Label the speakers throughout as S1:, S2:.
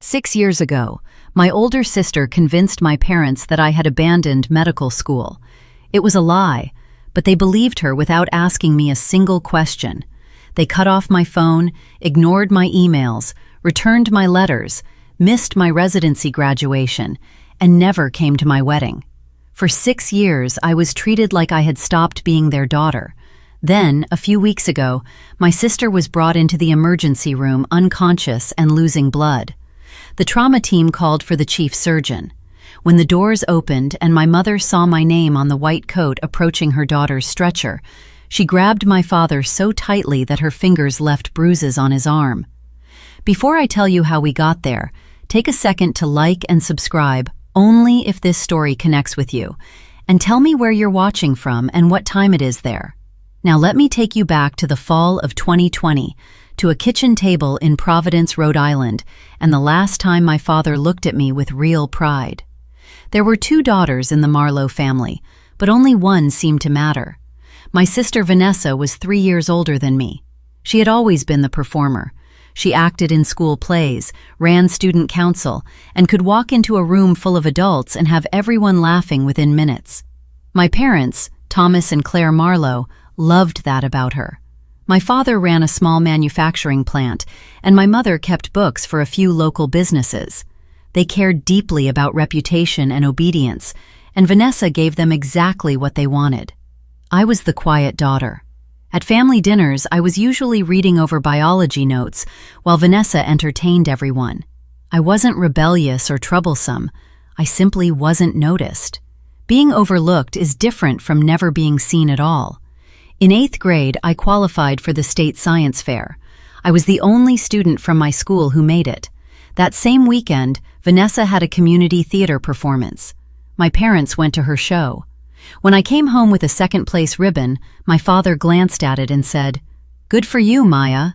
S1: 6 years ago, my older sister convinced my parents that I had abandoned medical school. It was a lie, but they believed her without asking me a single question. They cut off my phone, ignored my emails, returned my letters, missed my residency graduation, and never came to my wedding. For 6 years, I was treated like I had stopped being their daughter. Then, a few weeks ago, my sister was brought into the emergency room unconscious and losing blood. The trauma team called for the chief surgeon. When the doors opened and my mother saw my name on the white coat approaching her daughter's stretcher, she grabbed my father so tightly that her fingers left bruises on his arm. Before I tell you how we got there, take a second to like and subscribe only if this story connects with you, and tell me where you're watching from and what time it is there. Now let me take you back to the fall of 2020, to a kitchen table in Providence, Rhode Island, and the last time my father looked at me with real pride. There were 2 daughters in the Marlowe family, but only one seemed to matter. My sister Vanessa was 3 years older than me. She had always been the performer. She acted in school plays, ran student council, and could walk into a room full of adults and have everyone laughing within minutes. My parents, Thomas and Claire Marlowe, loved that about her. My father ran a small manufacturing plant, and my mother kept books for a few local businesses. They cared deeply about reputation and obedience, and Vanessa gave them exactly what they wanted. I was the quiet daughter. At family dinners, I was usually reading over biology notes, while Vanessa entertained everyone. I wasn't rebellious or troublesome. I simply wasn't noticed. Being overlooked is different from never being seen at all. In 8th grade, I qualified for the state science fair. I was the only student from my school who made it. That same weekend, Vanessa had a community theater performance. My parents went to her show. When I came home with a second-place ribbon, my father glanced at it and said, "Good for you, Maya."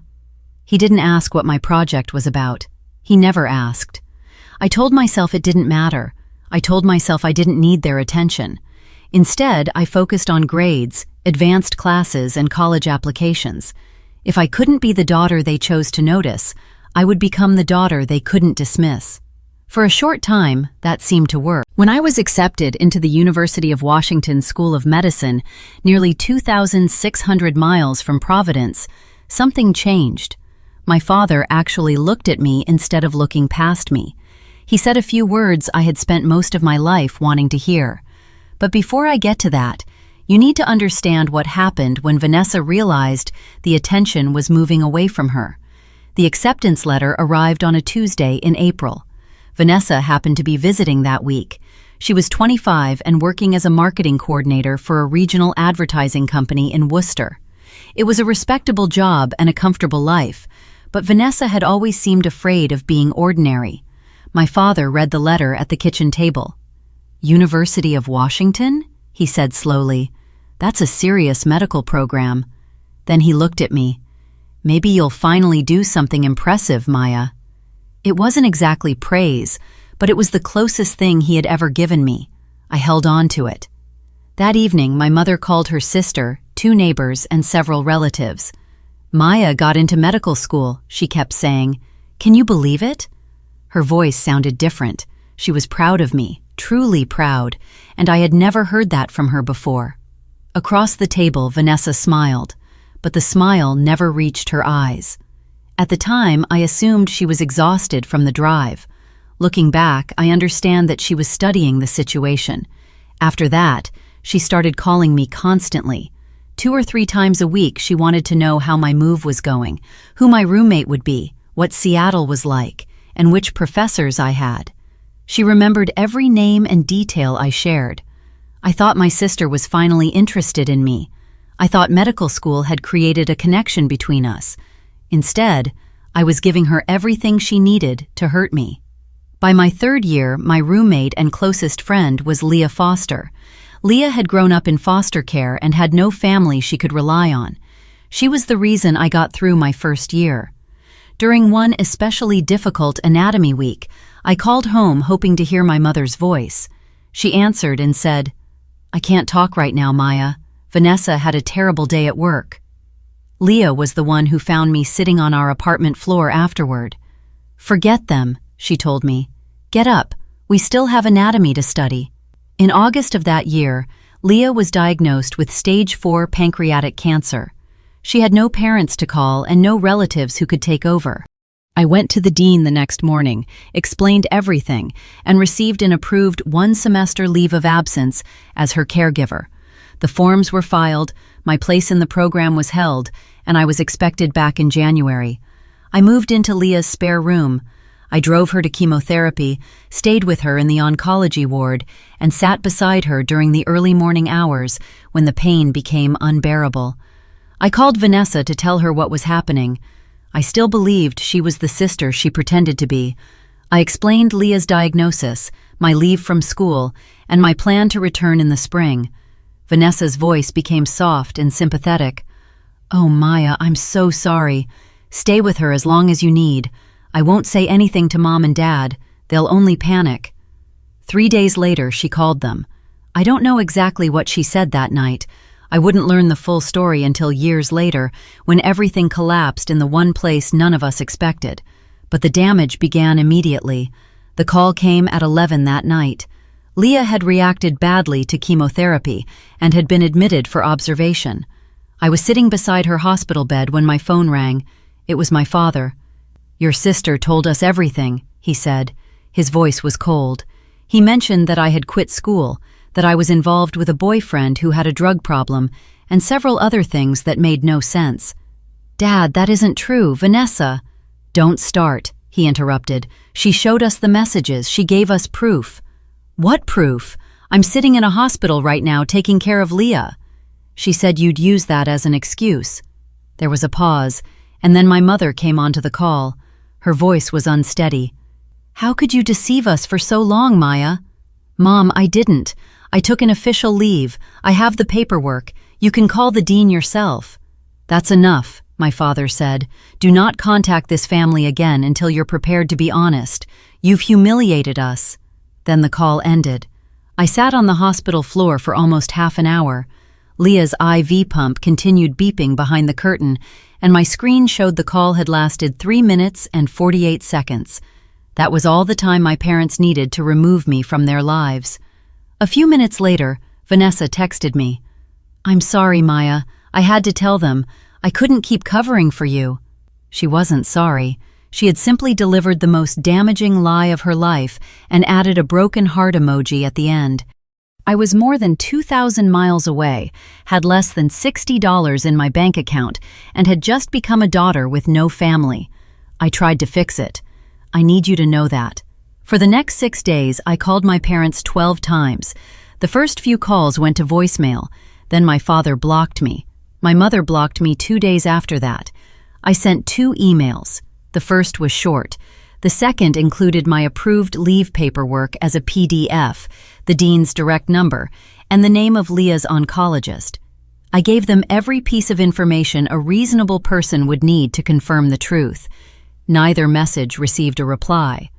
S1: He didn't ask what my project was about. He never asked. I told myself it didn't matter. I told myself I didn't need their attention. Instead, I focused on grades, advanced classes, and college applications. If I couldn't be the daughter they chose to notice, I would become the daughter they couldn't dismiss. For a short time, that seemed to work. When I was accepted into the University of Washington School of Medicine, nearly 2,600 miles from Providence, something changed. My father actually looked at me instead of looking past me. He said a few words I had spent most of my life wanting to hear. But before I get to that, you need to understand what happened when Vanessa realized the attention was moving away from her. The acceptance letter arrived on a Tuesday in April. Vanessa happened to be visiting that week. She was 25 and working as a marketing coordinator for a regional advertising company in Worcester. It was a respectable job and a comfortable life, but Vanessa had always seemed afraid of being ordinary. My father read the letter at the kitchen table. "University of Washington?" he said slowly. "That's a serious medical program." Then he looked at me. "Maybe you'll finally do something impressive, Maya." It wasn't exactly praise, but it was the closest thing he had ever given me. I held on to it. That evening, my mother called her sister, 2 neighbors, and several relatives. "Maya got into medical school," she kept saying. "Can you believe it?" Her voice sounded different. She was proud of me, truly proud, and I had never heard that from her before. Across the table, Vanessa smiled, but the smile never reached her eyes. At the time, I assumed she was exhausted from the drive. Looking back, I understand that she was studying the situation. After that, she started calling me constantly. 2 or 3 times a week, she wanted to know how my move was going, who my roommate would be, what Seattle was like, and which professors I had. She remembered every name and detail I shared. I thought my sister was finally interested in me. I thought medical school had created a connection between us. Instead, I was giving her everything she needed to hurt me. By my 3rd year, my roommate and closest friend was Leah Foster. Leah had grown up in foster care and had no family she could rely on. She was the reason I got through my 1st year. During one especially difficult anatomy week, I called home hoping to hear my mother's voice. She answered and said, "I can't talk right now, Maya. Vanessa had a terrible day at work." Leah was the one who found me sitting on our apartment floor afterward. "Forget them," she told me. "Get up. We still have anatomy to study." In August of that year, Leah was diagnosed with stage 4 pancreatic cancer. She had no parents to call and no relatives who could take over. I went to the dean the next morning, explained everything, and received an approved 1-semester leave of absence as her caregiver. The forms were filed, my place in the program was held, and I was expected back in January. I moved into Leah's spare room. I drove her to chemotherapy, stayed with her in the oncology ward, and sat beside her during the early morning hours when the pain became unbearable. I called Vanessa to tell her what was happening. I still believed she was the sister she pretended to be. I explained Leah's diagnosis, my leave from school, and my plan to return in the spring. Vanessa's voice became soft and sympathetic. "Oh, Maya, I'm so sorry. Stay with her as long as you need. I won't say anything to Mom and Dad. They'll only panic." 3 days later, she called them. I don't know exactly what she said that night. I wouldn't learn the full story until years later, when everything collapsed in the one place none of us expected. But the damage began immediately. The call came at 11 that night. Leah had reacted badly to chemotherapy and had been admitted for observation. I was sitting beside her hospital bed when my phone rang. It was my father. "Your sister told us everything," he said. His voice was cold. He mentioned that I had quit school, that I was involved with a boyfriend who had a drug problem, and several other things that made no sense. "Dad, that isn't true, Vanessa." "Don't start," he interrupted. "She showed us the messages. She gave us proof." "What proof? I'm sitting in a hospital right now taking care of Leah." "She said you'd use that as an excuse." There was a pause, and then my mother came onto the call. Her voice was unsteady. "How could you deceive us for so long, Maya?" "Mom, I didn't. I took an official leave. I have the paperwork. You can call the dean yourself." "That's enough," my father said. "Do not contact this family again until you're prepared to be honest. You've humiliated us." Then the call ended. I sat on the hospital floor for almost half an hour. Leah's IV pump continued beeping behind the curtain, and my screen showed the call had lasted 3 minutes and 48 seconds. That was all the time my parents needed to remove me from their lives. A few minutes later, Vanessa texted me. "I'm sorry, Maya. I had to tell them. I couldn't keep covering for you." She wasn't sorry. She had simply delivered the most damaging lie of her life and added a broken heart emoji at the end. I was more than 2,000 miles away, had less than $60 in my bank account, and had just become a daughter with no family. I tried to fix it. I need you to know that. For the next 6 days, I called my parents 12 times. The first few calls went to voicemail. Then my father blocked me. My mother blocked me 2 days after that. I sent 2 emails. The first was short. The second included my approved leave paperwork as a PDF, the dean's direct number, and the name of Leah's oncologist. I gave them every piece of information a reasonable person would need to confirm the truth. Neither message received a reply.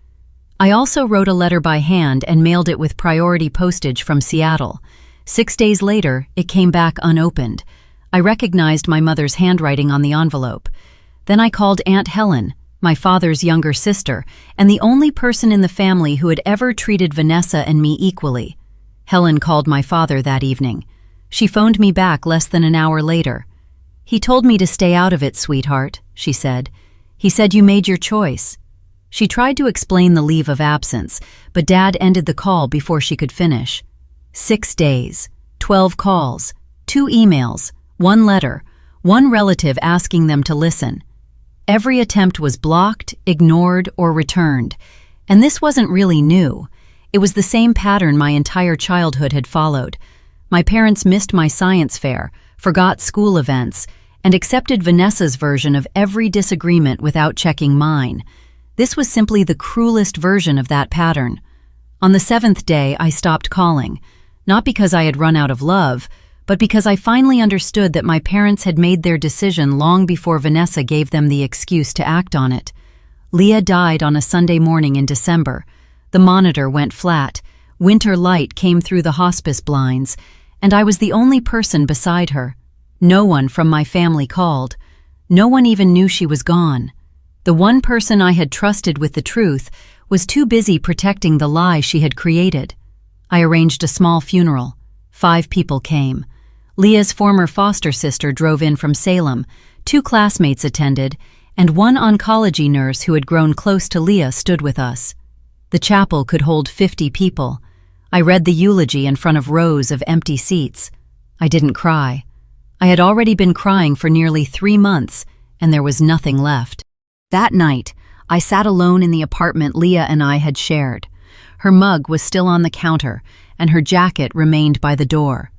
S1: I also wrote a letter by hand and mailed it with priority postage from Seattle. 6 days later, it came back unopened. I recognized my mother's handwriting on the envelope. Then I called Aunt Helen, my father's younger sister, and the only person in the family who had ever treated Vanessa and me equally. Helen called my father that evening. She phoned me back less than an hour later. "He told me to stay out of it, sweetheart," she said. "He said you made your choice." She tried to explain the leave of absence, but Dad ended the call before she could finish. 6 days, 12 calls, 2 emails, 1 letter, 1 relative asking them to listen. Every attempt was blocked, ignored, or returned. And this wasn't really new. It was the same pattern my entire childhood had followed. My parents missed my science fair, forgot school events, and accepted Vanessa's version of every disagreement without checking mine. This was simply the cruelest version of that pattern. On the 7th day, I stopped calling, not because I had run out of love, but because I finally understood that my parents had made their decision long before Vanessa gave them the excuse to act on it. Leah died on a Sunday morning in December. The monitor went flat. Winter light came through the hospice blinds, and I was the only person beside her. No one from my family called. No one even knew she was gone. The one person I had trusted with the truth was too busy protecting the lie she had created. I arranged a small funeral. 5 people came. Leah's former foster sister drove in from Salem, 2 classmates attended, and 1 oncology nurse who had grown close to Leah stood with us. The chapel could hold 50 people. I read the eulogy in front of rows of empty seats. I didn't cry. I had already been crying for nearly 3 months, and there was nothing left. That night, I sat alone in the apartment Leah and I had shared. Her mug was still on the counter, and her jacket remained by the door.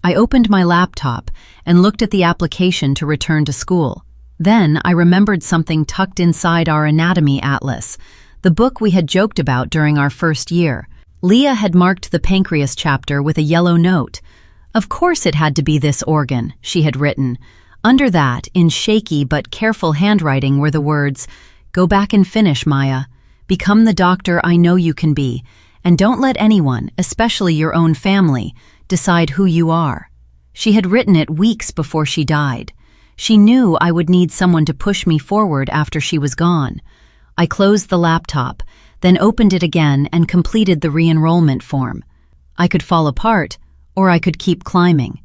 S1: I opened my laptop and looked at the application to return to school. Then I remembered something tucked inside our anatomy atlas, the book we had joked about during our first year. Leah had marked the pancreas chapter with a yellow note. Of course it had to be this organ, she had written. Under that, in shaky but careful handwriting, were the words, "Go back and finish, Maya. Become the doctor I know you can be, and don't let anyone, especially your own family, decide who you are." She had written it weeks before she died. She knew I would need someone to push me forward after she was gone. I closed the laptop, then opened it again and completed the re-enrollment form. I could fall apart, or I could keep climbing.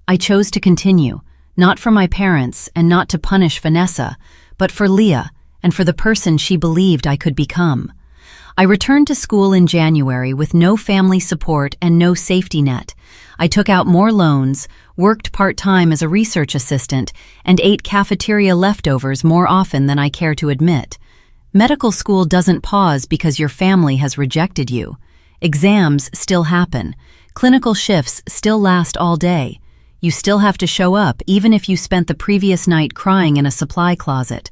S1: I chose to continue, not for my parents and not to punish Vanessa, but for Leah and for the person she believed I could become. I returned to school in January with no family support and no safety net. I took out more loans, worked part-time as a research assistant, and ate cafeteria leftovers more often than I care to admit. Medical school doesn't pause because your family has rejected you. Exams still happen. Clinical shifts still last all day. You still have to show up even if you spent the previous night crying in a supply closet.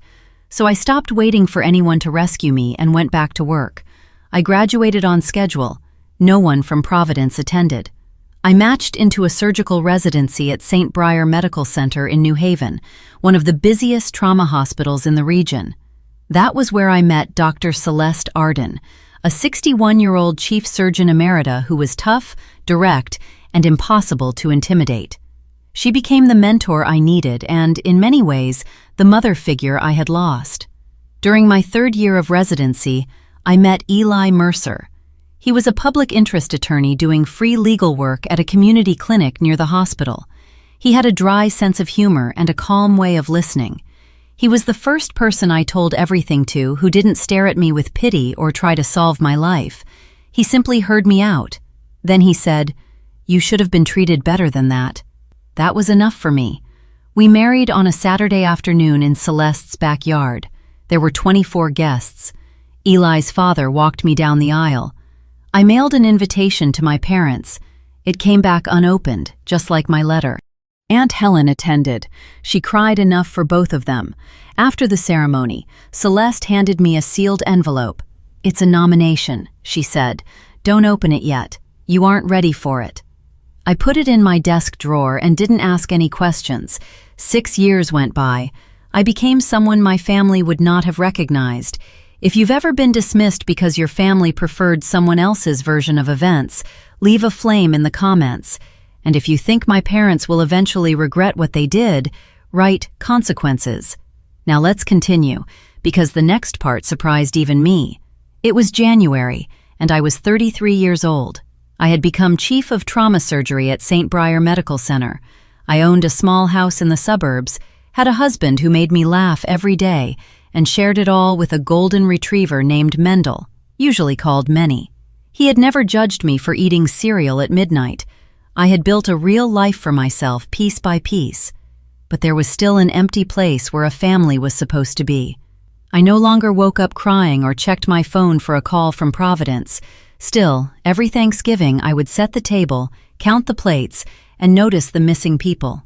S1: So I stopped waiting for anyone to rescue me and went back to work. I graduated on schedule. No one from Providence attended. I matched into a surgical residency at St. Briar Medical Center in New Haven, one of the busiest trauma hospitals in the region. That was where I met Dr. Celeste Arden, a 61-year-old chief surgeon emerita who was tough, direct, and impossible to intimidate. She became the mentor I needed and, in many ways, the mother figure I had lost. During my 3rd year of residency, I met Eli Mercer. He was a public interest attorney doing free legal work at a community clinic near the hospital. He had a dry sense of humor and a calm way of listening. He was the first person I told everything to who didn't stare at me with pity or try to solve my life. He simply heard me out. Then he said, "You should have been treated better than that." That was enough for me. We married on a Saturday afternoon in Celeste's backyard. There were 24 guests. Eli's father walked me down the aisle. I mailed an invitation to my parents. It came back unopened, just like my letter. Aunt Helen attended. She cried enough for both of them. After the ceremony, Celeste handed me a sealed envelope. "It's a nomination," she said. "Don't open it yet. You aren't ready for it." I put it in my desk drawer and didn't ask any questions. 6 years went by. I became someone my family would not have recognized. If you've ever been dismissed because your family preferred someone else's version of events, leave a flame in the comments. And if you think my parents will eventually regret what they did, write consequences. Now let's continue, because the next part surprised even me. It was January, and I was 33 years old. I had become chief of trauma surgery at St. Briar Medical Center. I owned a small house in the suburbs, had a husband who made me laugh every day, and shared it all with a golden retriever named Mendel, usually called Menny. He had never judged me for eating cereal at midnight. I had built a real life for myself piece by piece. But there was still an empty place where a family was supposed to be. I no longer woke up crying or checked my phone for a call from Providence. Still, every Thanksgiving I would set the table, count the plates, and notice the missing people.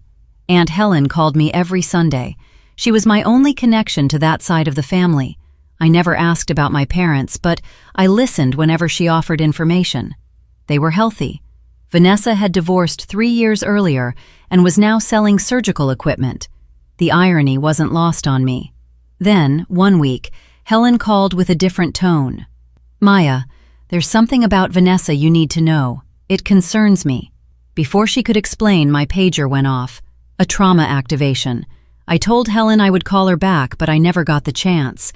S1: Aunt Helen called me every Sunday. She was my only connection to that side of the family. I never asked about my parents, but I listened whenever she offered information. They were healthy. Vanessa had divorced 3 years earlier and was now selling surgical equipment. The irony wasn't lost on me. Then, one week, Helen called with a different tone. "Maya, there's something about Vanessa you need to know. It concerns me." Before she could explain, my pager went off. A trauma activation. I told Helen I would call her back, but I never got the chance.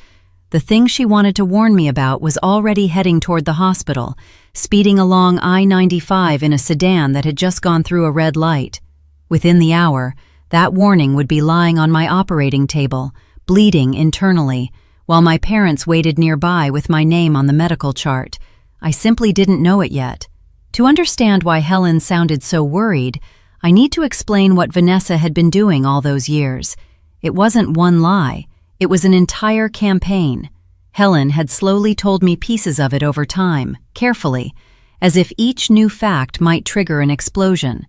S1: The thing she wanted to warn me about was already heading toward the hospital, speeding along I-95 in a sedan that had just gone through a red light. Within the hour, that warning would be lying on my operating table, bleeding internally, while my parents waited nearby with my name on the medical chart. I simply didn't know it yet. To understand why Helen sounded so worried, I need to explain what Vanessa had been doing all those years. It wasn't one lie. It was an entire campaign. Helen had slowly told me pieces of it over time, carefully, as if each new fact might trigger an explosion.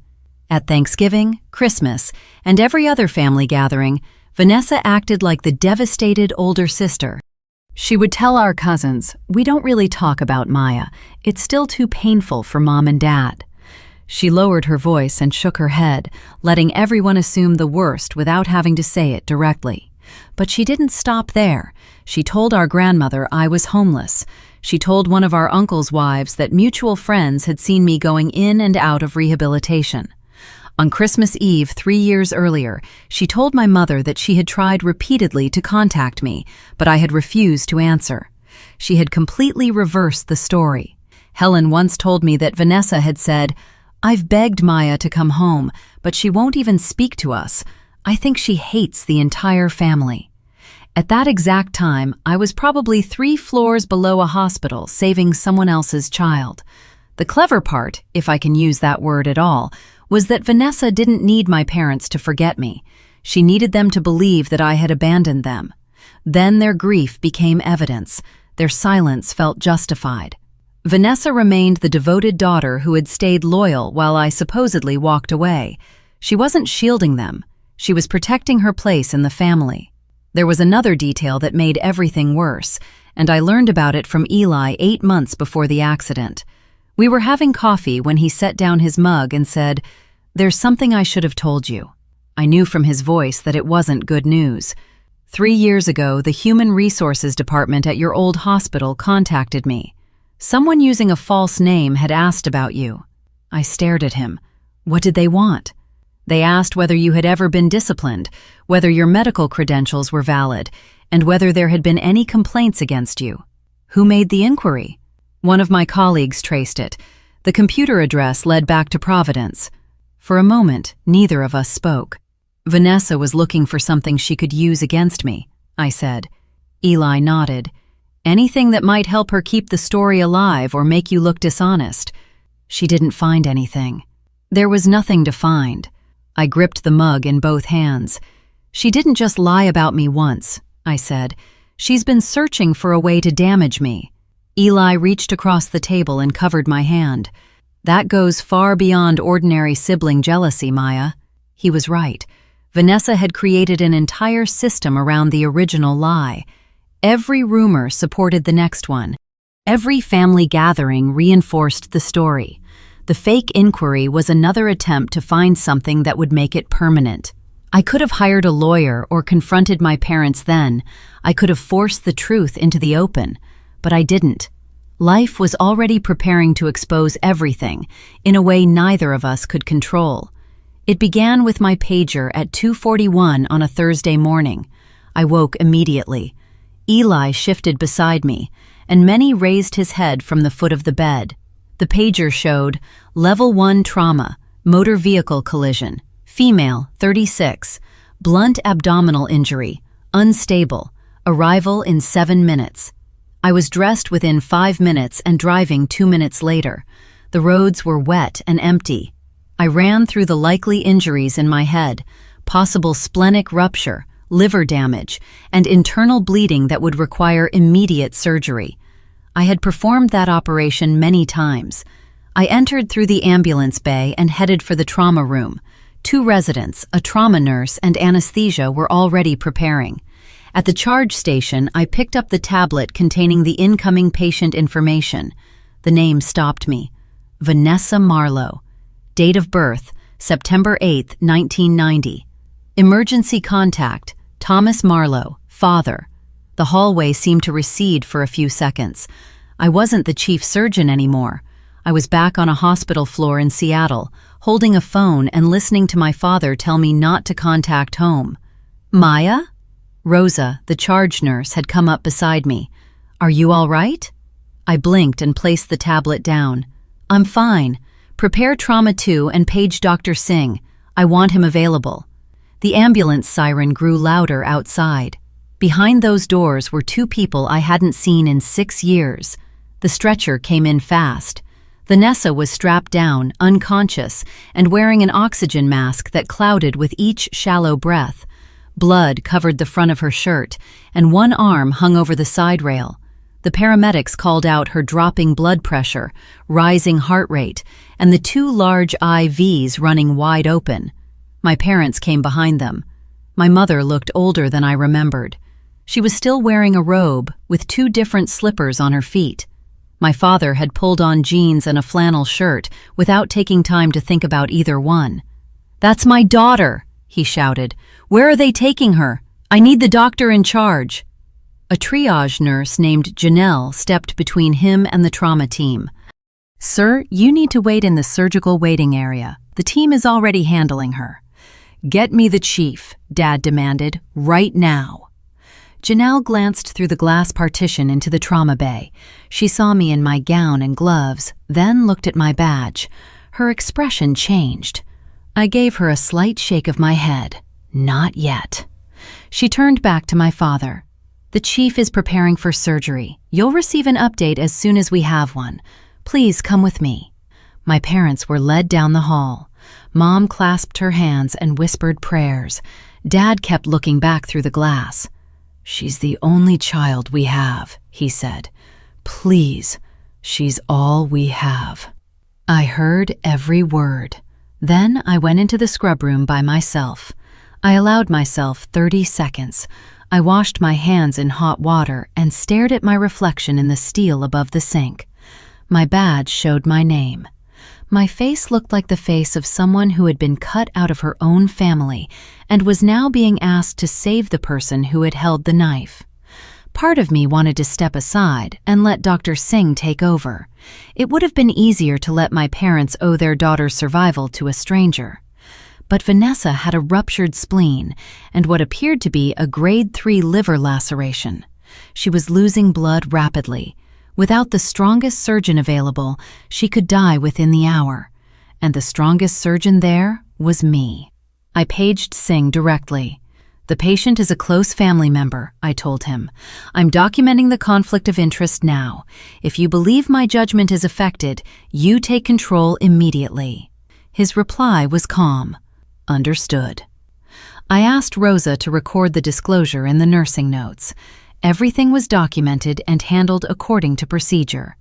S1: At Thanksgiving, Christmas, and every other family gathering, Vanessa acted like the devastated older sister. She would tell our cousins, "We don't really talk about Maya. It's still too painful for Mom and Dad." She lowered her voice and shook her head, letting everyone assume the worst without having to say it directly. But she didn't stop there. She told our grandmother I was homeless. She told one of our uncle's wives that mutual friends had seen me going in and out of rehabilitation. On Christmas Eve 3 years earlier, she told my mother that she had tried repeatedly to contact me, but I had refused to answer. She had completely reversed the story. Helen once told me that Vanessa had said, "I've begged Maya to come home, but she won't even speak to us. I think she hates the entire family." At that exact time, I was probably 3 floors below a hospital saving someone else's child. The clever part, if I can use that word at all, was that Vanessa didn't need my parents to forget me. She needed them to believe that I had abandoned them. Then their grief became evidence. Their silence felt justified. Vanessa remained the devoted daughter who had stayed loyal while I supposedly walked away. She wasn't shielding them. She was protecting her place in the family. There was another detail that made everything worse, and I learned about it from Eli 8 months before the accident. We were having coffee when he set down his mug and said, "There's something I should have told you." I knew from his voice that it wasn't good news. 3 years ago, the Human Resources Department at your old hospital contacted me. Someone using a false name had asked about you. I stared at him. What did they want? They asked whether you had ever been disciplined, whether your medical credentials were valid, and whether there had been any complaints against you. Who made the inquiry? One of my colleagues traced it. The computer address led back to Providence. For a moment, neither of us spoke. Vanessa was looking for something she could use against me, I said. Eli nodded. Anything that might help her keep the story alive or make you look dishonest. She didn't find anything. There was nothing to find. I gripped the mug in both hands. She didn't just lie about me once, I said. She's been searching for a way to damage me. Eli reached across the table and covered my hand. That goes far beyond ordinary sibling jealousy, Maya. He was right. Vanessa had created an entire system around the original lie. Every rumor supported the next one. Every family gathering reinforced the story. The fake inquiry was another attempt to find something that would make it permanent. I could have hired a lawyer or confronted my parents then. I could have forced the truth into the open, but I didn't. Life was already preparing to expose everything in a way neither of us could control. It began with my pager at 2:41 on a Thursday morning. I woke immediately. Eli shifted beside me, and Manny raised his head from the foot of the bed. The pager showed Level 1 trauma, motor vehicle collision, female, 36, blunt abdominal injury, unstable, arrival in 7 minutes. I was dressed within 5 minutes and driving 2 minutes later. The roads were wet and empty. I ran through the likely injuries in my head, possible splenic rupture, liver damage, and internal bleeding that would require immediate surgery. I had performed that operation many times. I entered through the ambulance bay and headed for the trauma room. 2 residents, a trauma nurse, and anesthesia were already preparing. At the charge station, I picked up the tablet containing the incoming patient information. The name stopped me. Vanessa Marlowe. Date of birth, September 8, 1990. Emergency contact, Thomas Marlowe, father. The hallway seemed to recede for a few seconds. I wasn't the chief surgeon anymore. I was back on a hospital floor in Seattle, holding a phone and listening to my father tell me not to contact home. Maya? Rosa, the charge nurse, had come up beside me. "Are you all right?" I blinked and placed the tablet down. "I'm fine. Prepare Trauma 2 and page Dr. Singh. I want him available." The ambulance siren grew louder outside. Behind those doors were two people I hadn't seen in 6 years. The stretcher came in fast. Vanessa was strapped down, unconscious, and wearing an oxygen mask that clouded with each shallow breath. Blood covered the front of her shirt, and one arm hung over the side rail. The paramedics called out her dropping blood pressure, rising heart rate, and the 2 large IVs running wide open. My parents came behind them. My mother looked older than I remembered. She was still wearing a robe with 2 different slippers on her feet. My father had pulled on jeans and a flannel shirt without taking time to think about either one. "That's my daughter," he shouted. "Where are they taking her? I need the doctor in charge." A triage nurse named Janelle stepped between him and the trauma team. "Sir, you need to wait in the surgical waiting area. The team is already handling her." "Get me the chief," Dad demanded, "right now." Janelle glanced through the glass partition into the trauma bay. She saw me in my gown and gloves, then looked at my badge. Her expression changed. I gave her a slight shake of my head. "Not yet." She turned back to my father. "The chief is preparing for surgery. You'll receive an update as soon as we have one. Please come with me." My parents were led down the hall. Mom clasped her hands and whispered prayers. Dad kept looking back through the glass. "She's the only child we have," he said. "Please, she's all we have." I heard every word. Then I went into the scrub room by myself. I allowed myself 30 seconds. I washed my hands in hot water and stared at my reflection in the steel above the sink. My badge showed my name. My face looked like the face of someone who had been cut out of her own family and was now being asked to save the person who had held the knife. Part of me wanted to step aside and let Dr. Singh take over. It would have been easier to let my parents owe their daughter's survival to a stranger. But Vanessa had a ruptured spleen and what appeared to be a grade 3 liver laceration. She was losing blood rapidly. Without the strongest surgeon available, she could die within the hour. And the strongest surgeon there was me. I paged Singh directly. "The patient is a close family member," I told him. "I'm documenting the conflict of interest now. If you believe my judgment is affected, you take control immediately." His reply was calm. "Understood." I asked Rosa to record the disclosure in the nursing notes. Everything was documented and handled according to procedure.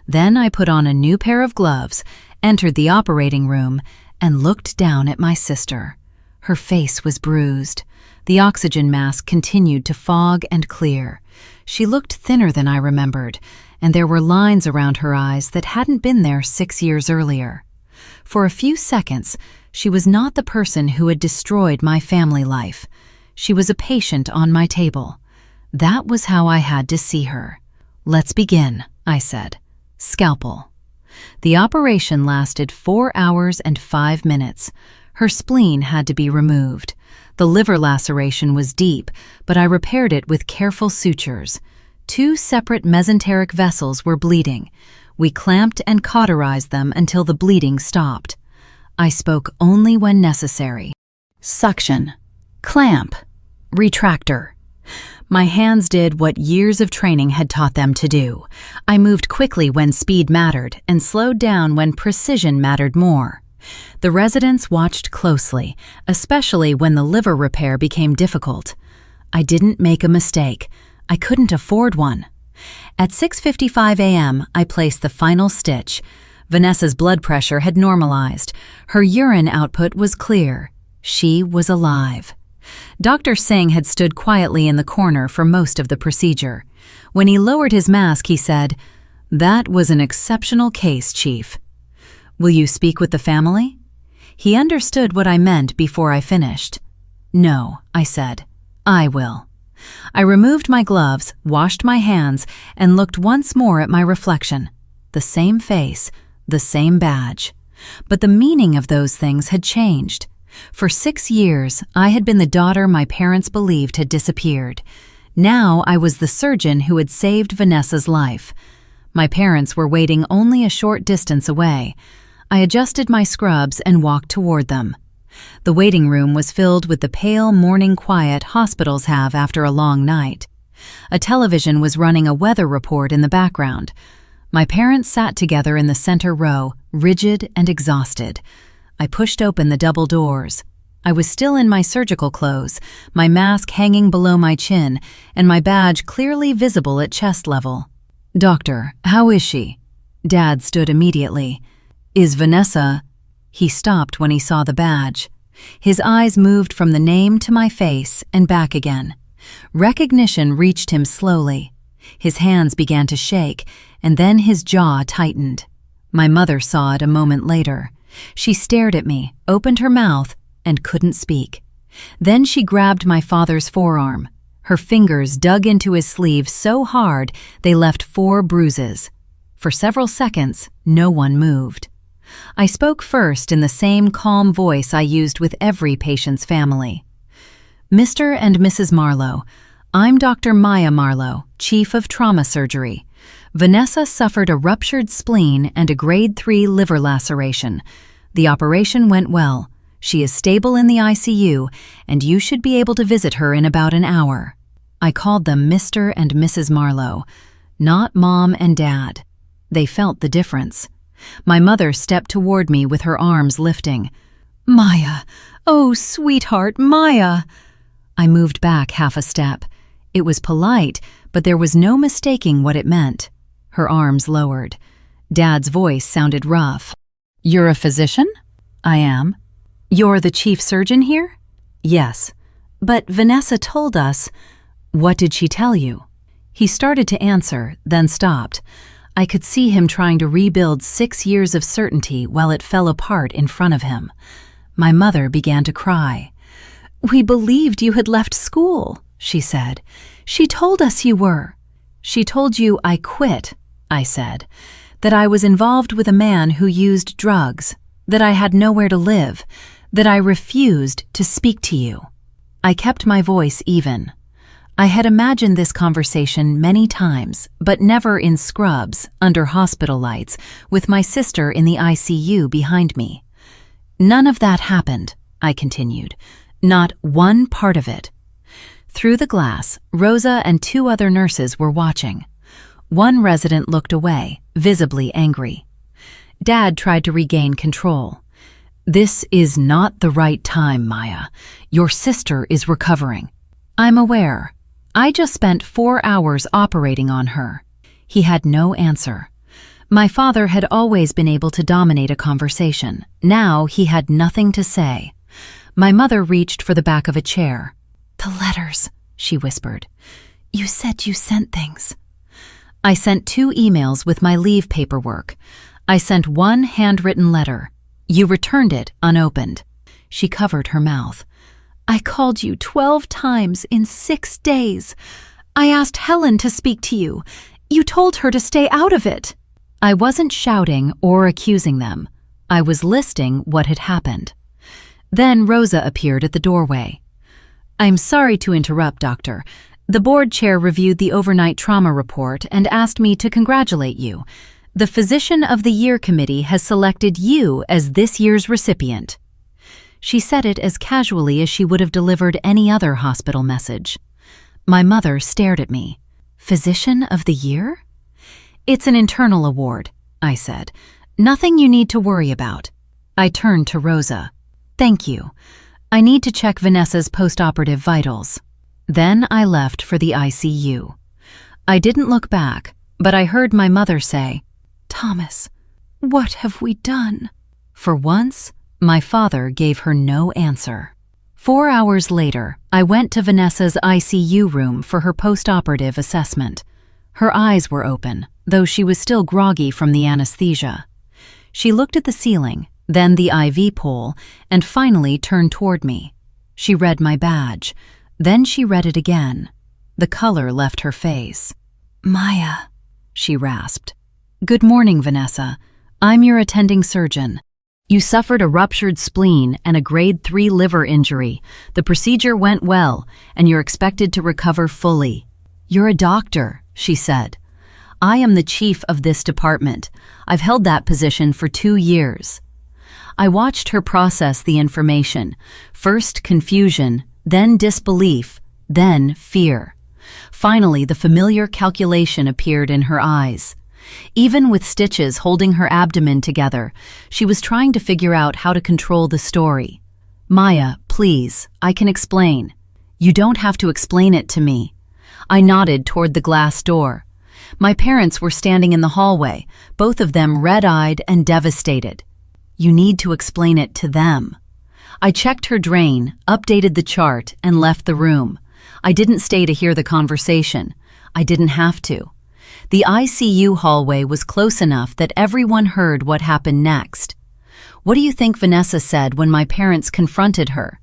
S1: Then I put on a new pair of gloves, entered the operating room, and looked down at my sister. Her face was bruised. The oxygen mask continued to fog and clear. She looked thinner than I remembered, and there were lines around her eyes that hadn't been there 6 years earlier. For a few seconds, she was not the person who had destroyed my family life. She was a patient on my table. That was how I had to see her. "Let's begin," I said. "Scalpel." The operation lasted 4 hours and 5 minutes. Her spleen had to be removed. The liver laceration was deep, but I repaired it with careful sutures. 2 separate mesenteric vessels were bleeding. We clamped and cauterized them until the bleeding stopped. I spoke only when necessary. Suction, clamp, retractor. My hands did what years of training had taught them to do. I moved quickly when speed mattered and slowed down when precision mattered more. The residents watched closely, especially when the liver repair became difficult. I didn't make a mistake. I couldn't afford one. At 6:55 a.m., I placed the final stitch. Vanessa's blood pressure had normalized. Her urine output was clear. She was alive. Dr. Singh had stood quietly in the corner for most of the procedure. When he lowered his mask, he said, "That was an exceptional case, Chief." "Will you speak with the family?" He understood what I meant before I finished. "No," I said. "I will." I removed my gloves, washed my hands, and looked once more at my reflection. The same face, the same badge. But the meaning of those things had changed. For 6 years, I had been the daughter my parents believed had disappeared. Now I was the surgeon who had saved Vanessa's life. My parents were waiting only a short distance away. I adjusted my scrubs and walked toward them. The waiting room was filled with the pale morning quiet hospitals have after a long night. A television was running a weather report in the background. My parents sat together in the center row, rigid and exhausted. I pushed open the double doors. I was still in my surgical clothes, my mask hanging below my chin, and my badge clearly visible at chest level. "Doctor, how is she?" Dad stood immediately. "Is Vanessa—" He stopped when he saw the badge. His eyes moved from the name to my face and back again. Recognition reached him slowly. His hands began to shake, and then his jaw tightened. My mother saw it a moment later. She stared at me, opened her mouth, and couldn't speak. Then she grabbed my father's forearm. Her fingers dug into his sleeve so hard they left 4 bruises. For several seconds, no one moved. I spoke first in the same calm voice I used with every patient's family. "Mr. and Mrs. Marlowe, I'm Dr. Maya Marlowe, Chief of Trauma Surgery. Vanessa suffered a ruptured spleen and a grade 3 liver laceration. The operation went well. She is stable in the ICU, and you should be able to visit her in about an hour." I called them Mr. and Mrs. Marlowe, not Mom and Dad. They felt the difference. My mother stepped toward me with her arms lifting. "Maya! Oh, sweetheart, Maya!" I moved back half a step. It was polite, but there was no mistaking what it meant. Her arms lowered. Dad's voice sounded rough. "You're a physician?" "I am." "You're the chief surgeon here?" "Yes." "But Vanessa told us—" "What did she tell you?" He started to answer, then stopped. I could see him trying to rebuild 6 years of certainty while it fell apart in front of him. My mother began to cry. "We believed you had left school," she said. "She told us you were." "She told you I quit," I said. "That I was involved with a man who used drugs, that I had nowhere to live, that I refused to speak to you." I kept my voice even. I had imagined this conversation many times, but never in scrubs, under hospital lights, with my sister in the ICU behind me. "None of that happened," I continued. "Not one part of it." Through the glass, Rosa and 2 other nurses were watching. One resident looked away, visibly angry. Dad tried to regain control. "This is not the right time, Maya. Your sister is recovering." "I'm aware. I just spent 4 hours operating on her." He had no answer. My father had always been able to dominate a conversation. Now he had nothing to say. My mother reached for the back of a chair. "The letters," she whispered. "You said you sent things." I sent 2 emails with my leave paperwork. I sent 1 handwritten letter. You returned it unopened. She covered her mouth. "I called you 12 times in 6 days. I asked Helen to speak to you. You told her to stay out of it." I wasn't shouting or accusing them. I was listing what had happened. Then Rosa appeared at the doorway. "I'm sorry to interrupt, Doctor. The board chair reviewed the overnight trauma report and asked me to congratulate you. The Physician of the Year Committee has selected you as this year's recipient." She said it as casually as she would have delivered any other hospital message. My mother stared at me. "Physician of the Year?" "It's an internal award," I said. "Nothing you need to worry about." I turned to Rosa. "Thank you. I need to check Vanessa's postoperative vitals." Then I left for the ICU. I didn't look back, but I heard my mother say, "Thomas, what have we done?" For once, my father gave her no answer. 4 hours later, I went to Vanessa's ICU room for her postoperative assessment. Her eyes were open, though she was still groggy from the anesthesia. She looked at the ceiling, then the IV pole, and finally turned toward me. She read my badge. Then she read it again. The color left her face. "Maya," she rasped. "Good morning, Vanessa. I'm your attending surgeon. You suffered a ruptured spleen and a grade 3 liver injury. The procedure went well, and you're expected to recover fully. You're a doctor, she said. I am the chief of this department. I've held that position for 2 years. I watched her process the information. First confusion, then disbelief, then fear. Finally, the familiar calculation appeared in her eyes. Even with stitches holding her abdomen together, she was trying to figure out how to control the story. Maya, please, I can explain. You don't have to explain it to me. I nodded toward the glass door. My parents were standing in the hallway, both of them red-eyed and devastated. You need to explain it to them. I checked her drain, updated the chart, and left the room. I didn't stay to hear the conversation. I didn't have to. The ICU hallway was close enough that everyone heard what happened next. What do you think Vanessa said when my parents confronted her?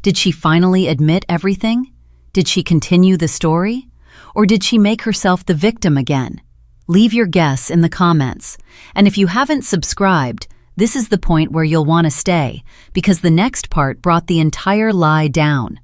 S1: Did she finally admit everything? Did she continue the story? Or did she make herself the victim again? Leave your guess in the comments. And if you haven't subscribed, this is the point where you'll want to stay, because the next part brought the entire lie down.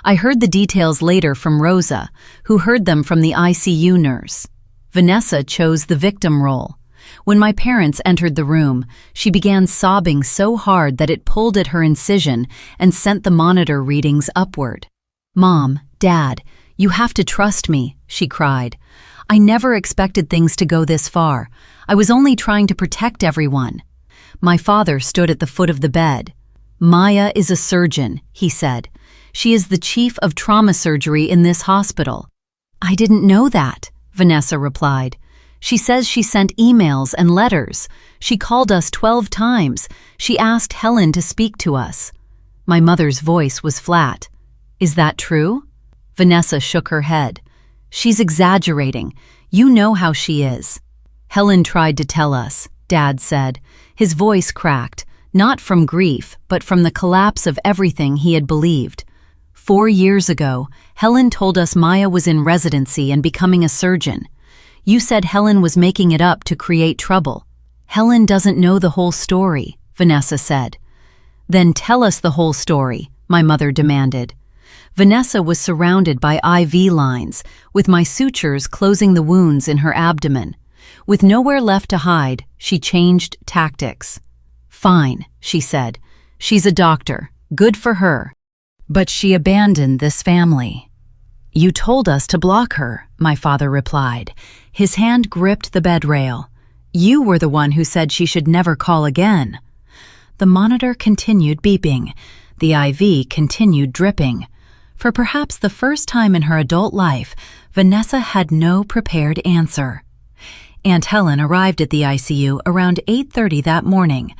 S1: I heard the details later from Rosa, who heard them from the ICU nurse. Vanessa chose the victim role. When my parents entered the room, she began sobbing so hard that it pulled at her incision and sent the monitor readings upward. Mom, Dad, you have to trust me, she cried. I never expected things to go this far. I was only trying to protect everyone. My father stood at the foot of the bed. Maya is a surgeon, he said. She is the chief of trauma surgery in this hospital. I didn't know that, Vanessa replied. She says she sent emails and letters. She called us 12 times. She asked Helen to speak to us. My mother's voice was flat. Is that true? Vanessa shook her head. She's exaggerating. You know how she is. Helen tried to tell us, Dad said. His voice cracked, not from grief, but from the collapse of everything he had believed. 4 years ago, Helen told us Maya was in residency and becoming a surgeon. You said Helen was making it up to create trouble. Helen doesn't know the whole story, Vanessa said. Then tell us the whole story, my mother demanded. Vanessa was surrounded by IV lines, with my sutures closing the wounds in her abdomen. With nowhere left to hide, she changed tactics. Fine, she said. She's a doctor. Good for her. But she abandoned this family. You told us to block her, my father replied. His hand gripped the bed rail. You were the one who said she should never call again. The monitor continued beeping. The IV continued dripping. For perhaps the first time in her adult life, Vanessa had no prepared answer. Aunt Helen arrived at the ICU around 8:30 that morning.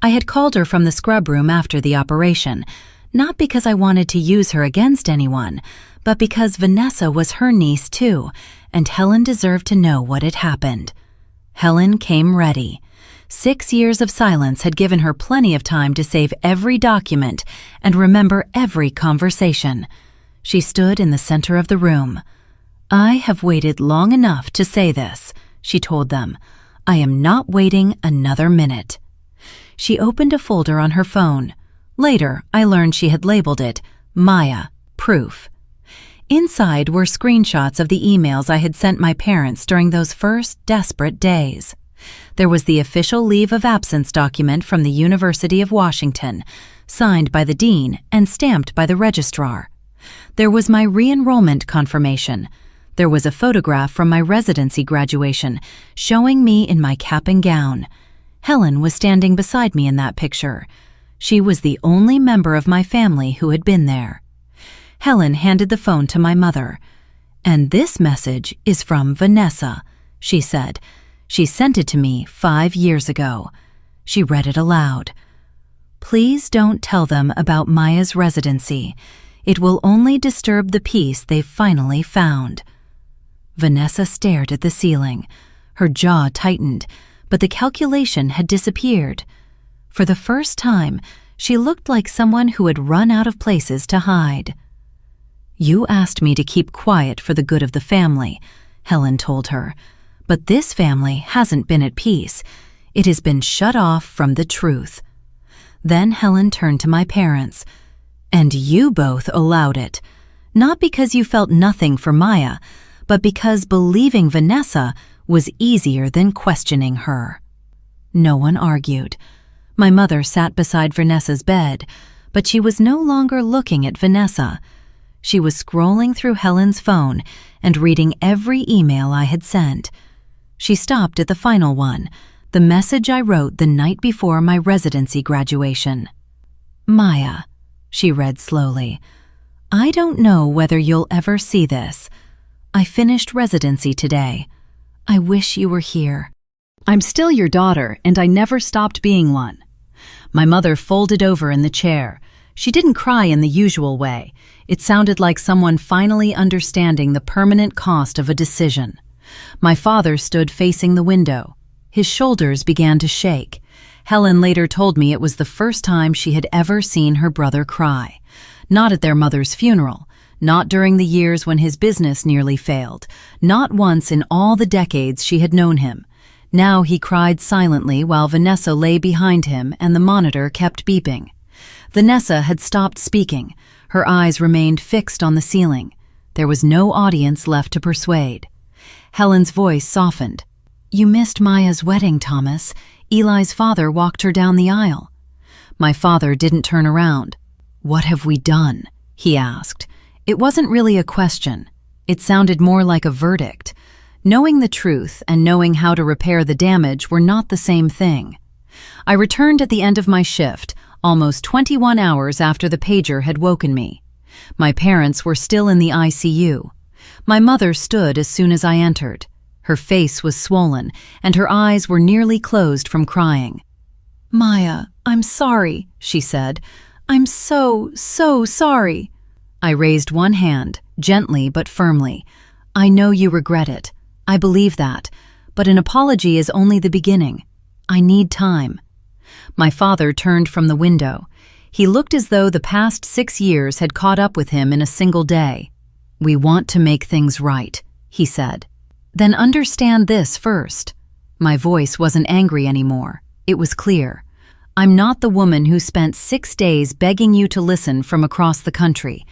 S1: I had called her from the scrub room after the operation, not because I wanted to use her against anyone, but because Vanessa was her niece too, and Helen deserved to know what had happened. Helen came ready. 6 years of silence had given her plenty of time to save every document and remember every conversation. She stood in the center of the room. I have waited long enough to say this, she told them. I am not waiting another minute. She opened a folder on her phone. Later, I learned she had labeled it Maya, Proof. Inside were screenshots of the emails I had sent my parents during those first desperate days. There was the official leave of absence document from the University of Washington, signed by the dean and stamped by the registrar. There was my re-enrollment confirmation. There was a photograph from my residency graduation, showing me in my cap and gown. Helen was standing beside me in that picture. She was the only member of my family who had been there. Helen handed the phone to my mother. And this message is from Vanessa, she said. She sent it to me 5 years ago. She read it aloud. Please don't tell them about Maya's residency. It will only disturb the peace they've finally found. Vanessa stared at the ceiling. Her jaw tightened, but the calculation had disappeared. For the first time, she looked like someone who had run out of places to hide. You asked me to keep quiet for the good of the family, Helen told her. But this family hasn't been at peace. It has been shut off from the truth. Then Helen turned to my parents. "And you both allowed it. Not because you felt nothing for Maya, but because believing Vanessa was easier than questioning her." No one argued. My mother sat beside Vanessa's bed, but she was no longer looking at Vanessa. She was scrolling through Helen's phone and reading every email I had sent. She stopped at the final one, the message I wrote the night before my residency graduation. "Maya," she read slowly, "I don't know whether you'll ever see this. I finished residency today. I wish you were here. I'm still your daughter, and I never stopped being one." My mother folded over in the chair. She didn't cry in the usual way. It sounded like someone finally understanding the permanent cost of a decision. My father stood facing the window. His shoulders began to shake. Helen later told me it was the first time she had ever seen her brother cry. Not at their mother's funeral, not during the years when his business nearly failed, not once in all the decades she had known him. Now he cried silently while Vanessa lay behind him and the monitor kept beeping. Vanessa had stopped speaking. Her eyes remained fixed on the ceiling. There was no audience left to persuade. Helen's voice softened. "You missed Maya's wedding, Thomas. Eli's father walked her down the aisle." My father didn't turn around. "What have we done?" he asked. It wasn't really a question. It sounded more like a verdict. Knowing the truth and knowing how to repair the damage were not the same thing. I returned at the end of my shift, almost 21 hours after the pager had woken me. My parents were still in the ICU. My mother stood as soon as I entered. Her face was swollen, and her eyes were nearly closed from crying. "Maya, I'm sorry," she said. "I'm so sorry." I raised one hand, gently but firmly. "I know you regret it. I believe that. But an apology is only the beginning. I need time." My father turned from the window. He looked as though the past 6 years had caught up with him in a single day. "We want to make things right," he said. "Then understand this first." My voice wasn't angry anymore. It was clear. "I'm not the woman who spent 6 days begging you to listen from across the country.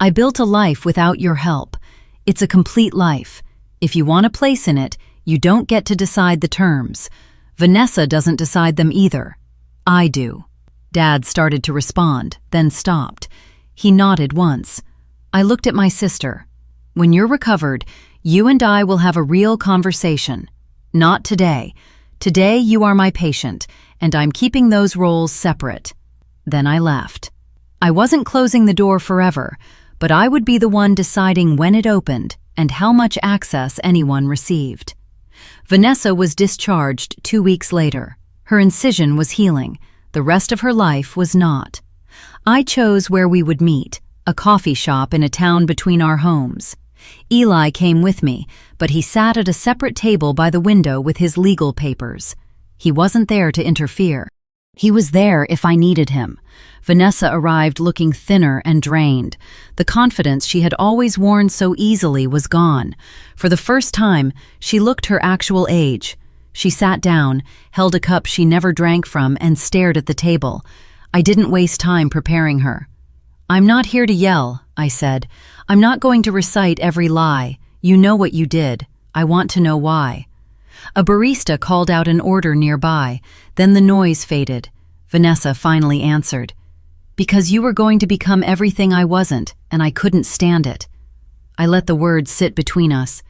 S1: I built a life without your help. It's a complete life. If you want a place in it, you don't get to decide the terms. Vanessa doesn't decide them either. I do." Dad started to respond, then stopped. He nodded once. I looked at my sister. "When you're recovered, you and I will have a real conversation. Not today. Today you are my patient, and I'm keeping those roles separate." Then I left. I wasn't closing the door forever, but I would be the one deciding when it opened and how much access anyone received. Vanessa was discharged 2 weeks later. Her incision was healing. The rest of her life was not. I chose where we would meet, a coffee shop in a town between our homes. Eli came with me, but he sat at a separate table by the window with his legal papers. He wasn't there to interfere. He was there if I needed him. Vanessa arrived looking thinner and drained. The confidence she had always worn so easily was gone. For the first time, she looked her actual age. She sat down, held a cup she never drank from, and stared at the table. I didn't waste time preparing her. "I'm not here to yell," I said. "I'm not going to recite every lie. You know what you did. I want to know why." A barista called out an order nearby. Then the noise faded. Vanessa finally answered. "Because you were going to become everything I wasn't, and I couldn't stand it." I let the words sit between us.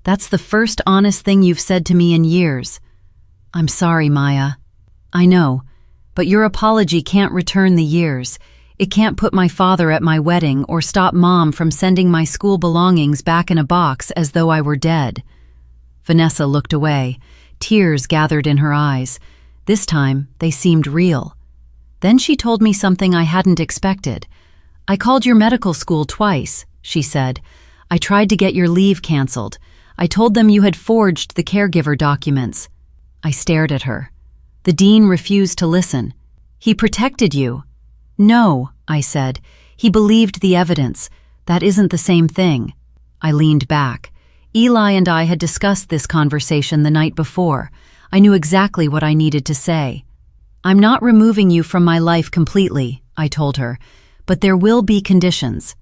S1: "That's the first honest thing you've said to me in years." "I'm sorry, Maya." "I know, but your apology can't return the years. It can't put my father at my wedding or stop Mom from sending my school belongings back in a box as though I were dead." Vanessa looked away. Tears gathered in her eyes. This time, they seemed real. Then she told me something I hadn't expected. "I called your medical school twice," she said. "I tried to get your leave canceled. I told them you had forged the caregiver documents." I stared at her. "The dean refused to listen. He protected you." "No," I said. "He believed the evidence. That isn't the same thing." I leaned back. Eli and I had discussed this conversation the night before. I knew exactly what I needed to say. "I'm not removing you from my life completely," I told her, "but there will be conditions."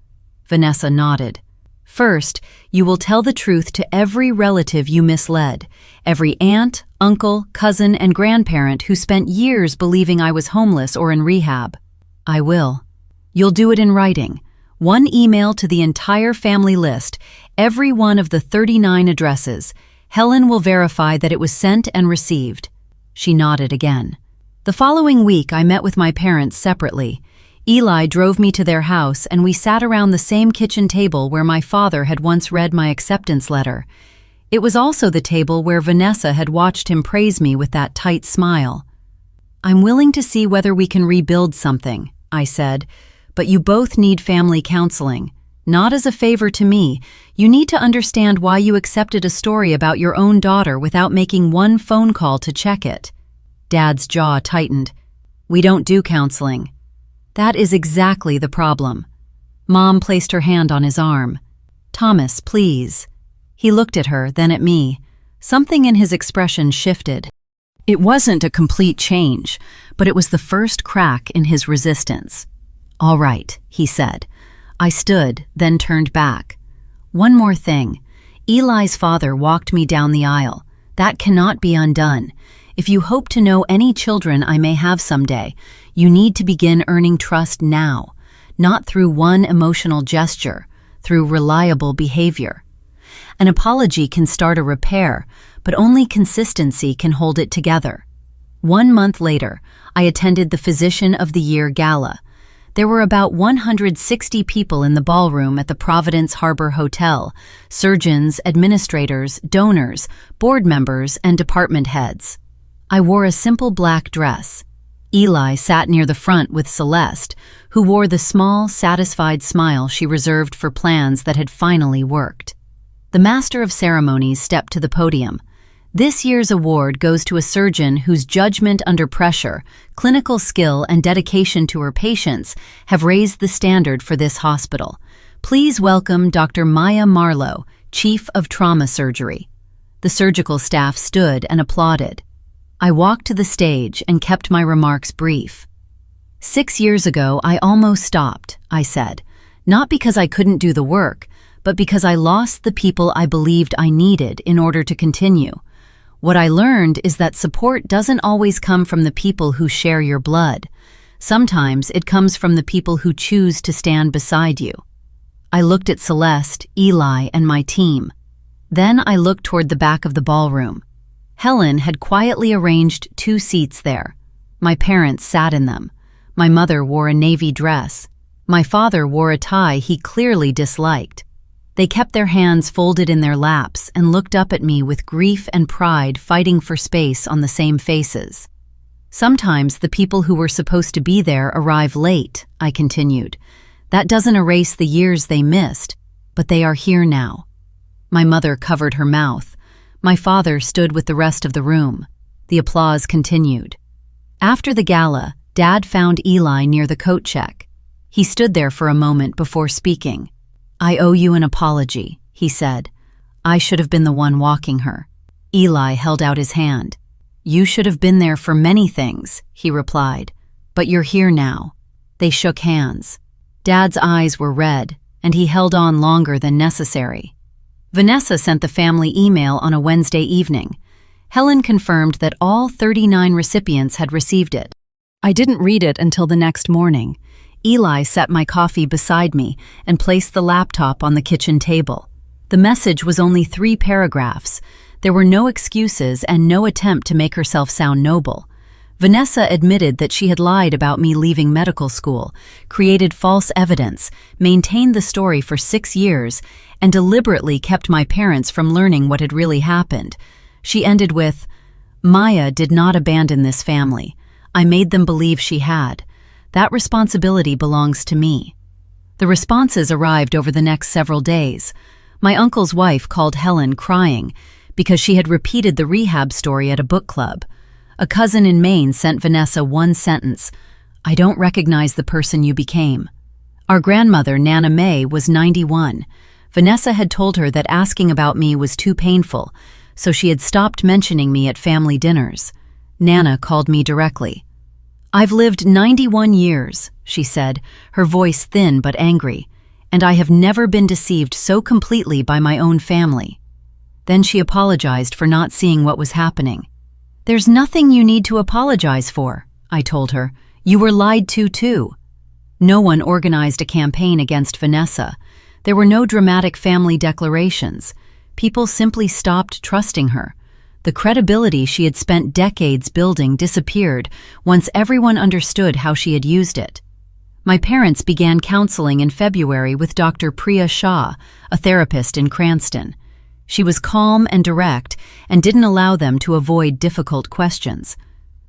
S1: Vanessa nodded. "First, you will tell the truth to every relative you misled, every aunt, uncle, cousin, and grandparent who spent years believing I was homeless or in rehab." "I will." "You'll do it in writing. One email to the entire family list, every one of the 39 addresses. Helen will verify that it was sent and received." She nodded again. The following week, I met with my parents separately. Eli drove me to their house, and we sat around the same kitchen table where my father had once read my acceptance letter. It was also the table where Vanessa had watched him praise me with that tight smile. "I'm willing to see whether we can rebuild something," I said, "but you both need family counseling. Not as a favor to me. You need to understand why you accepted a story about your own daughter without making one phone call to check it." Dad's jaw tightened. "We don't do counseling." "That is exactly the problem." Mom placed her hand on his arm. "Thomas, please." He looked at her, then at me. Something in his expression shifted. It wasn't a complete change, but it was the first crack in his resistance. "All right," he said. I stood, then turned back. "One more thing. Eli's father walked me down the aisle. That cannot be undone. If you hope to know any children I may have someday, you need to begin earning trust now, not through one emotional gesture, through reliable behavior. An apology can start a repair, but only consistency can hold it together." 1 month later, I attended the Physician of the Year Gala. There were about 160 people in the ballroom at the Providence Harbor Hotel: surgeons, administrators, donors, board members, and department heads. I wore a simple black dress. Eli sat near the front with Celeste, who wore the small, satisfied smile she reserved for plans that had finally worked. The Master of Ceremonies stepped to the podium. "This year's award goes to a surgeon whose judgment under pressure, clinical skill, and dedication to her patients have raised the standard for this hospital. Please welcome Dr. Maya Marlowe, Chief of Trauma Surgery." The surgical staff stood and applauded. I walked to the stage and kept my remarks brief. "6 years ago, I almost stopped," I said, "not because I couldn't do the work, but because I lost the people I believed I needed in order to continue. What I learned is that support doesn't always come from the people who share your blood. Sometimes it comes from the people who choose to stand beside you." I looked at Celeste, Eli, and my team. Then I looked toward the back of the ballroom. Helen had quietly arranged 2 seats there. My parents sat in them. My mother wore a navy dress. My father wore a tie he clearly disliked. They kept their hands folded in their laps and looked up at me with grief and pride fighting for space on the same faces. "Sometimes the people who were supposed to be there arrive late," I continued. "That doesn't erase the years they missed, but they are here now." My mother covered her mouth. My father stood with the rest of the room. The applause continued. After the gala, Dad found Eli near the coat check. He stood there for a moment before speaking. "I owe you an apology," he said. "I should have been the one walking her." Eli held out his hand. "You should have been there for many things," he replied, "but you're here now." They shook hands. Dad's eyes were red, and he held on longer than necessary. Vanessa sent the family email on a Wednesday evening. Helen confirmed that all 39 recipients had received it. I didn't read it until the next morning. Eli set my coffee beside me and placed the laptop on the kitchen table. The message was only 3 paragraphs. There were no excuses and no attempt to make herself sound noble. Vanessa admitted that she had lied about me leaving medical school, created false evidence, maintained the story for 6 years, and deliberately kept my parents from learning what had really happened. She ended with, "Maya did not abandon this family. I made them believe she had. That responsibility belongs to me." The responses arrived over the next several days. My uncle's wife called Helen crying because she had repeated the rehab story at a book club. A cousin in Maine sent Vanessa one sentence, "I don't recognize the person you became." Our grandmother, Nana May, was 91. Vanessa had told her that asking about me was too painful, so she had stopped mentioning me at family dinners. Nana called me directly. "I've lived 91 years," she said, her voice thin but angry, "and I have never been deceived so completely by my own family." Then she apologized for not seeing what was happening. "There's nothing you need to apologize for," I told her. "You were lied to, too." No one organized a campaign against Vanessa. There were no dramatic family declarations. People simply stopped trusting her. The credibility she had spent decades building disappeared once everyone understood how she had used it. My parents began counseling in February with Dr. Priya Shah, a therapist in Cranston. She was calm and direct and didn't allow them to avoid difficult questions.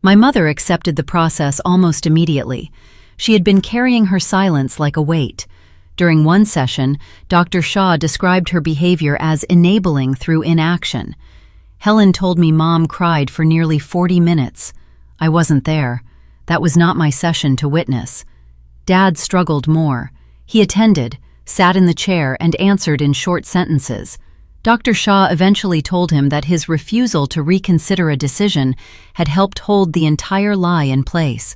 S1: My mother accepted the process almost immediately. She had been carrying her silence like a weight. During one session, Dr. Shah described her behavior as enabling through inaction. Helen told me Mom cried for nearly 40 minutes. I wasn't there. That was not my session to witness. Dad struggled more. He attended, sat in the chair, and answered in short sentences. Dr. Shah eventually told him that his refusal to reconsider a decision had helped hold the entire lie in place.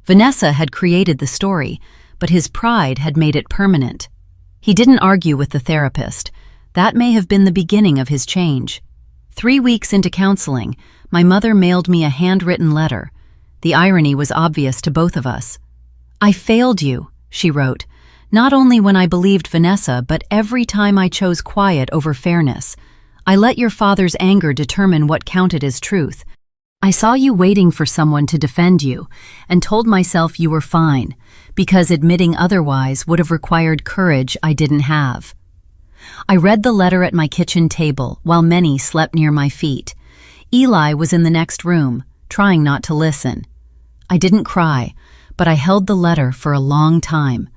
S1: Vanessa had created the story, but his pride had made it permanent. He didn't argue with the therapist. That may have been the beginning of his change. 3 weeks into counseling, my mother mailed me a handwritten letter. The irony was obvious to both of us. "I failed you," she wrote, "not only when I believed Vanessa, but every time I chose quiet over fairness. I let your father's anger determine what counted as truth. I saw you waiting for someone to defend you and told myself you were fine, because admitting otherwise would have required courage I didn't have." I read the letter at my kitchen table while many slept near my feet. Eli was in the next room, trying not to listen. I didn't cry, but I held the letter for a long time.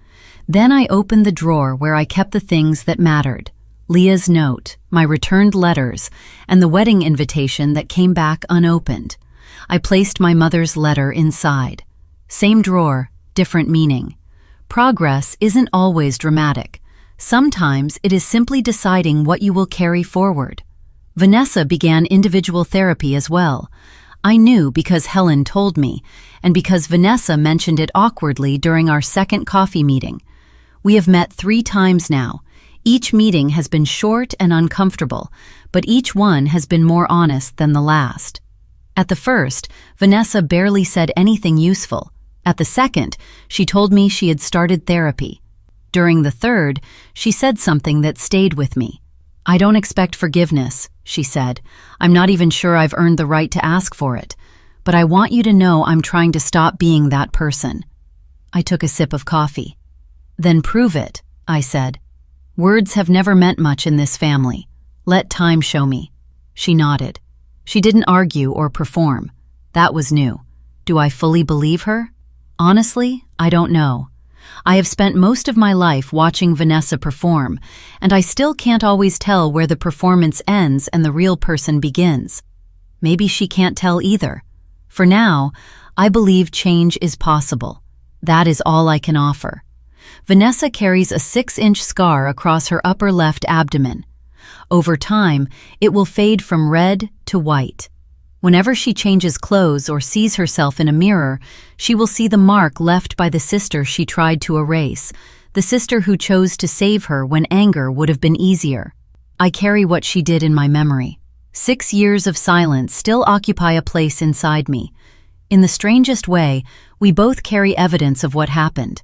S1: Then I opened the drawer where I kept the things that mattered: Leah's note, my returned letters, and the wedding invitation that came back unopened. I placed my mother's letter inside. Same drawer, different meaning. Progress isn't always dramatic. Sometimes it is simply deciding what you will carry forward. Vanessa began individual therapy as well. I knew because Helen told me, and because Vanessa mentioned it awkwardly during our second coffee meeting. We have met 3 times now. Each meeting has been short and uncomfortable, but each one has been more honest than the last. At the first, Vanessa barely said anything useful. At the second, she told me she had started therapy. During the third, she said something that stayed with me. "I don't expect forgiveness," she said. "I'm not even sure I've earned the right to ask for it. But I want you to know I'm trying to stop being that person." I took a sip of coffee. "Then prove it," I said. "Words have never meant much in this family. Let time show me." She nodded. She didn't argue or perform. That was new. Do I fully believe her? Honestly, I don't know. I have spent most of my life watching Vanessa perform, and I still can't always tell where the performance ends and the real person begins. Maybe she can't tell either. For now, I believe change is possible. That is all I can offer. Vanessa carries a 6-inch scar across her upper left abdomen. Over time, it will fade from red to white. Whenever she changes clothes or sees herself in a mirror, she will see the mark left by the sister she tried to erase, the sister who chose to save her when anger would have been easier. I carry what she did in my memory. 6 years of silence still occupy a place inside me. In the strangest way, we both carry evidence of what happened.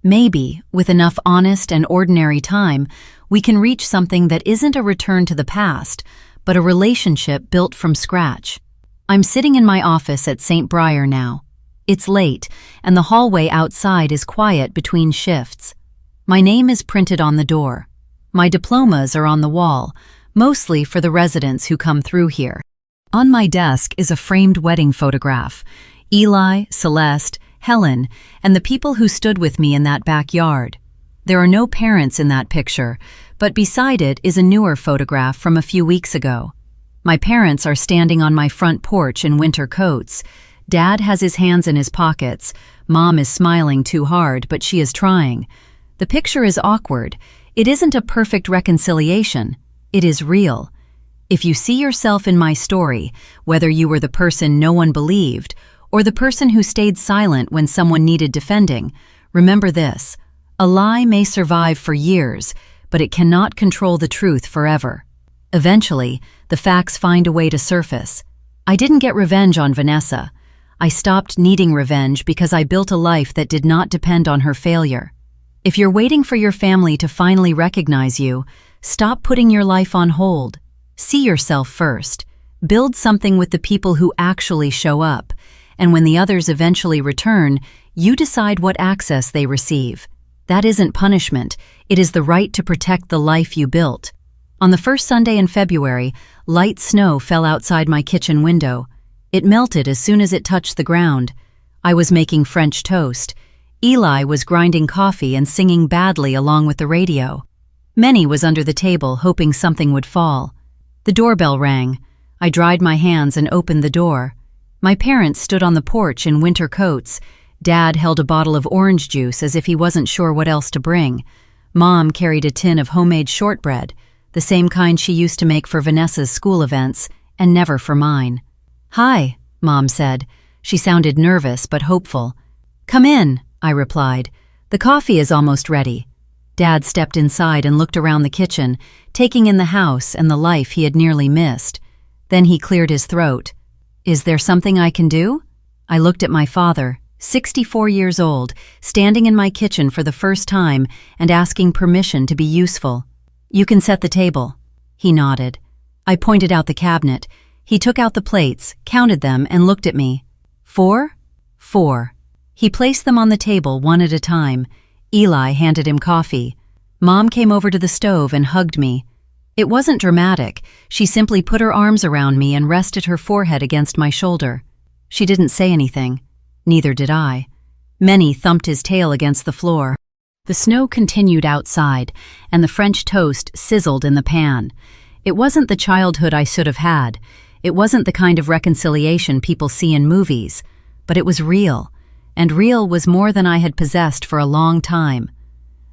S1: Maybe, with enough honest and ordinary time, we can reach something that isn't a return to the past, but a relationship built from scratch. I'm sitting in my office at St. Briar now. It's late, and the hallway outside is quiet between shifts. My name is printed on the door. My diplomas are on the wall, mostly for the residents who come through here. On my desk is a framed wedding photograph. Eli, Celeste, Helen, and the people who stood with me in that backyard. There are no parents in that picture, but beside it is a newer photograph from a few weeks ago. My parents are standing on my front porch in winter coats. Dad has his hands in his pockets. Mom is smiling too hard, but she is trying. The picture is awkward. It isn't a perfect reconciliation. It is real. If you see yourself in my story, whether you were the person no one believed, Or the person who stayed silent when someone needed defending. Remember this: a lie may survive for years, but it cannot control the truth forever. Eventually, the facts find a way to surface. I didn't get revenge on Vanessa. I stopped needing revenge because I built a life that did not depend on her failure. If you're waiting for your family to finally recognize you, stop putting your life on hold. See yourself first. Build something with the people who actually show up. And when the others eventually return, you decide what access they receive. That isn't punishment. It is the right to protect the life you built. On the first Sunday in February, light snow fell outside my kitchen window. It melted as soon as it touched the ground. I was making French toast. Eli was grinding coffee and singing badly along with the radio. Minnie was under the table, hoping something would fall. The doorbell rang. I dried my hands and opened the door. My parents stood on the porch in winter coats. Dad held a bottle of orange juice as if he wasn't sure what else to bring. Mom carried a tin of homemade shortbread, the same kind she used to make for Vanessa's school events, and never for mine. "Hi," Mom said. She sounded nervous but hopeful. "Come in," I replied. "The coffee is almost ready." Dad stepped inside and looked around the kitchen, taking in the house and the life he had nearly missed. Then he cleared his throat. "Is there something I can do?" I looked at my father, 64 years old, standing in my kitchen for the first time and asking permission to be useful. "You can set the table." He nodded. I pointed out the cabinet. He took out the plates, counted them, and looked at me. "4?" "4." He placed them on the table one at a time. Eli handed him coffee. Mom came over to the stove and hugged me. It wasn't dramatic. She simply put her arms around me and rested her forehead against my shoulder. She didn't say anything. Neither did I. Minnie thumped his tail against the floor. The snow continued outside, and the French toast sizzled in the pan. It wasn't the childhood I should have had. It wasn't the kind of reconciliation people see in movies. But it was real, and real was more than I had possessed for a long time.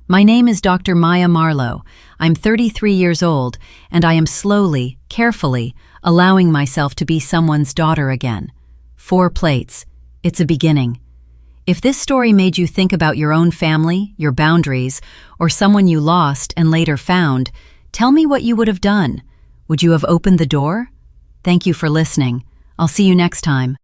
S1: My name is Dr. Maya Marlowe. I'm 33 years old, and I am slowly, carefully, allowing myself to be someone's daughter again. 4 plates. It's a beginning. If this story made you think about your own family, your boundaries, or someone you lost and later found, tell me what you would have done. Would you have opened the door? Thank you for listening. I'll see you next time.